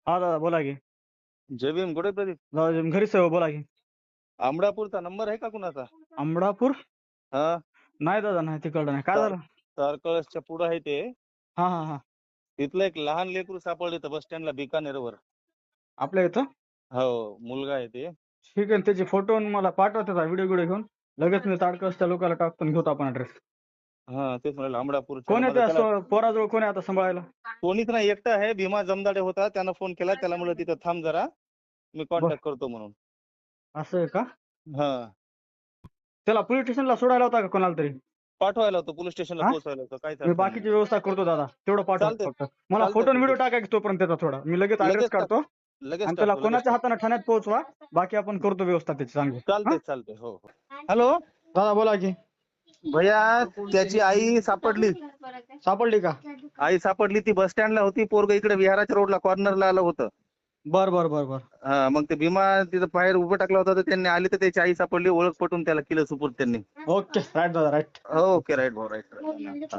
हा दादा बोला की. जय भीम. कुठे प्रदीप? दादा घरीच आहे हो, बोला की. आंबडापूरचा नंबर आहे का कुणाचा? अमडापूर? हा, नाही दादा, नाही तिकडं नाही. काय झालं? तारकळसच्या पुढं आहे ते. हा हा हा. तिथलं एक लहान लेकरू सापडले तर बस स्टँडला बिकानेरवर. आपल्या इथं? हो, मुलगा आहे ते. ठीक आहे, त्याचे फोटो मला पाठवा, त्याचा व्हिडिओ घेऊन लगेच मी ताडकसच्या लोकांना टाकतो आणि घेतो आपण ऍड्रेस. हा, तेच म्हणाले आंबडापूरच्या. कोण आहे त्याला त्या पोराजवळ, कोण आहे आता सांभाळायला? कोणीच नाही, एकटा आहे. भीमा जमदाडे होता, त्यानं फोन केला. त्याला म्हणलं तिथं थांब जरा, मी बर, कॉन्टॅक्ट करतो म्हणून. असं आहे का? हा, त्याला पोलीस स्टेशनला सोडायला होता का कोणाला तरी? पाठवायला होतं, पोलीस स्टेशनला हा, पोहोचवायला होतं. काहीच मी अडचण नाही. बाकीची व्यवस्था करतो दादा, तेवढं पाठवा चालतंय फक्त. मला चालतंय फोटो आणि व्हिडिओ प्रदीप. टाकायचा तोपर्यंत त्याचा थोडा, मी लगेच ऍड्रेस लगेच टाक, काढतो. लगेच आणि त्याला टाकतो, लगेच कोणाच्या टाकतो. हाताने ठाण्यात पोहोचवा, बाकी आपण करतो व्यवस्था त्याची चांगली. हा चालतंय चालतंय. हो हो. हॅलो दादा बोला की. भैया, त्याची आई सापडली. सापडली का? आई सापडली, ती बस स्टँडला होती. पोरग इकडे विहाराच्या रोडला कॉर्नरला आलं होतं. बर बर बर बर. हा, मग ते भीमा तिथं बाहेर उभं टाकला होता, तर त्यांनी आली तर त्याची आई सापडली. ओळख पटून त्याला केलं सुपूर्द त्यांनी. ओके, राईट दादा, राईट. ओके, राईट भाऊ, राईट.